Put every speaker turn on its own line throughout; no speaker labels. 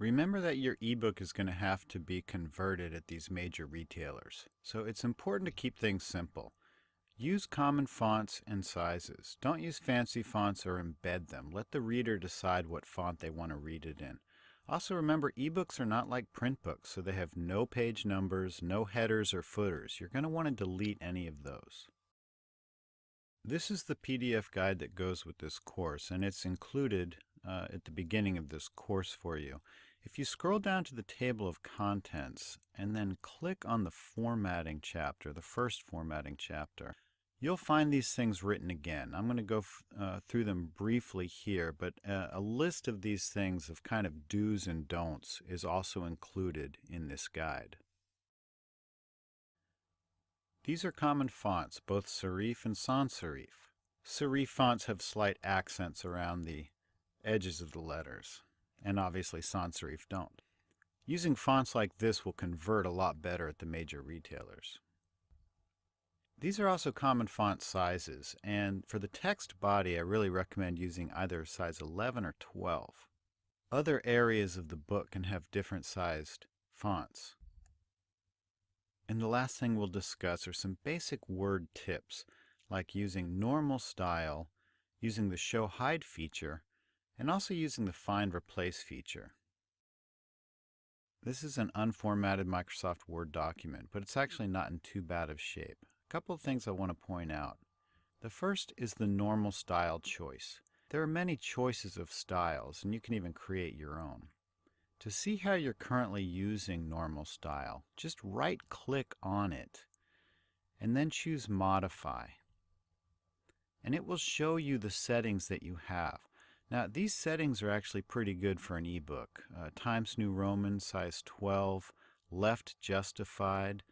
Remember that your ebook is going to have to be converted at these major retailers, so it's important to keep things simple. Use common fonts and sizes. Don't use fancy fonts or embed them. Let the reader decide what font they want to read it in. Also remember, ebooks are not like print books, so they have no page numbers, no headers or footers. You're going to want to delete any of those. This is the PDF guide that goes with this course, and it's included at the beginning of this course for you. If you scroll down to the table of contents and then click on the formatting chapter, the first formatting chapter, you'll find these things written again. I'm going to go through them briefly here, but a list of these things of kind of do's and don'ts is also included in this guide. These are common fonts, both serif and sans serif. Serif fonts have slight accents around the edges of the letters, and obviously sans serif don't. Using fonts like this will convert a lot better at the major retailers. These are also common font sizes, and for the text body I really recommend using either size 11 or 12. Other areas of the book can have different sized fonts. And the last thing we'll discuss are some basic word tips, like using normal style, using the show hide feature, and also using the find replace feature. This is an unformatted Microsoft Word document, but it's actually not in too bad of shape. A couple of things I want to point out. The first is the normal style choice. There are many choices of styles, and you can even create your own. To see how you're currently using normal style, just right-click on it and then choose Modify. And it will show you the settings that you have. Now, these settings are actually pretty good for an ebook. Times New Roman, size 12, left justified,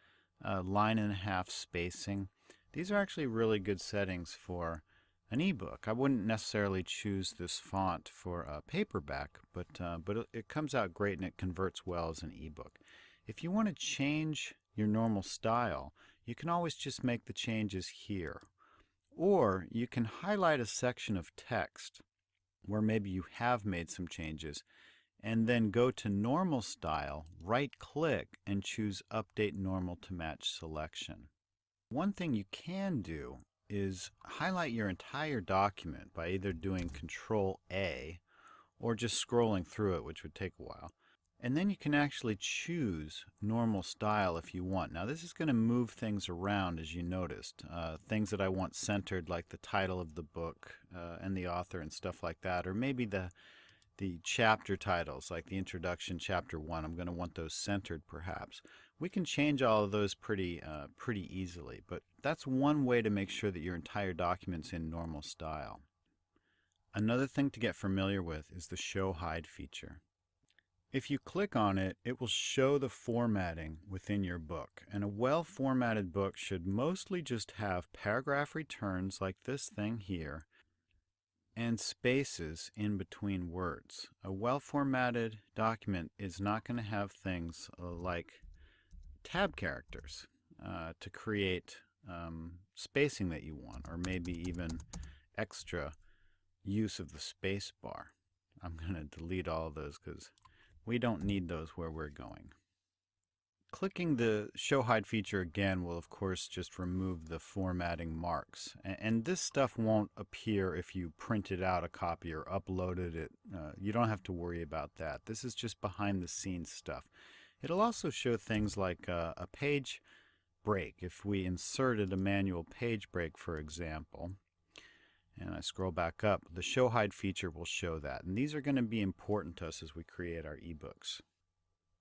line and a half spacing. These are actually really good settings for an ebook. I wouldn't necessarily choose this font for a paperback, but it comes out great and it converts well as an ebook. If you want to change your normal style, you can always just make the changes here. Or you can highlight a section of text where maybe you have made some changes, and then go to Normal Style, right-click, and choose Update Normal to Match Selection. One thing you can do is highlight your entire document by either doing Control-A or just scrolling through it, which would take a while. And then you can actually choose normal style if you want. Now this is going to move things around, as you noticed. Things that I want centered, like the title of the book and the author and stuff like that, or maybe the chapter titles, like the introduction, chapter 1. I'm going to want those centered perhaps. We can change all of those pretty easily, but that's one way to make sure that your entire document's in normal style. Another thing to get familiar with is the show hide feature. If you click on it, it will show the formatting within your book, and a well-formatted book should mostly just have paragraph returns like this thing here, and spaces in between words. A well-formatted document is not going to have things like tab characters to create spacing that you want, or maybe even extra use of the space bar. I'm going to delete all of those because we don't need those where we're going. Clicking the Show Hide feature again will of course just remove the formatting marks. And this stuff won't appear if you printed out a copy or uploaded it. You don't have to worry about that. This is just behind the scenes stuff. It'll also show things like a page break. If we inserted a manual page break, for example, and I scroll back up, the Show Hide feature will show that. And these are going to be important to us as we create our ebooks.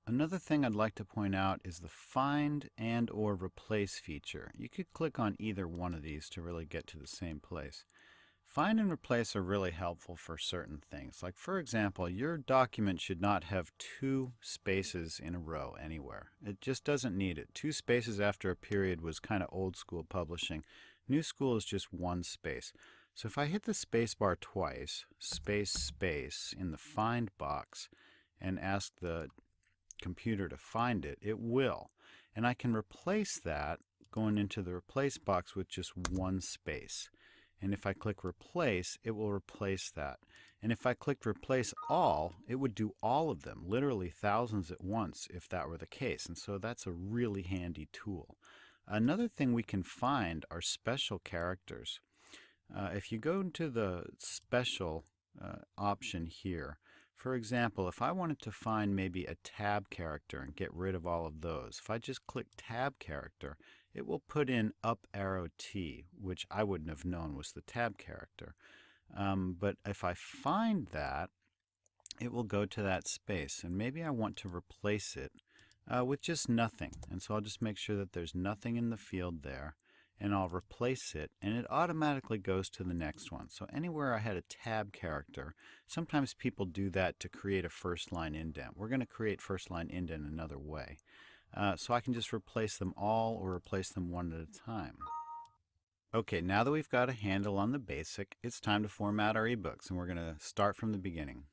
Another thing I'd like to point out is the Find and or Replace feature. You could click on either one of these to really get to the same place. Find and replace are really helpful for certain things. Like for example, your document should not have 2 spaces in a row anywhere. It just doesn't need it. 2 spaces after a period was kind of old school publishing. New school is just 1 space. So if I hit the space bar twice, space, in the find box, and ask the computer to find it, it will. And I can replace that going into the replace box with just 1 space. And if I click replace, it will replace that. And if I clicked replace all, it would do all of them, literally thousands at once if that were the case. And so that's a really handy tool. Another thing we can find are special characters. If you go into the special option here, for example, if I wanted to find maybe a tab character and get rid of all of those, if I just click tab character, it will put in up arrow T, which I wouldn't have known was the tab character. But if I find that, it will go to that space, and maybe I want to replace it with just nothing. And so I'll just make sure that there's nothing in the field there, and I'll replace it, and it automatically goes to the next one. So anywhere I had a tab character, sometimes people do that to create a first line indent. We're going to create first line indent another way. So I can just replace them all or replace them one at a time. Okay, now that we've got a handle on the basic, it's time to format our ebooks, and we're going to start from the beginning.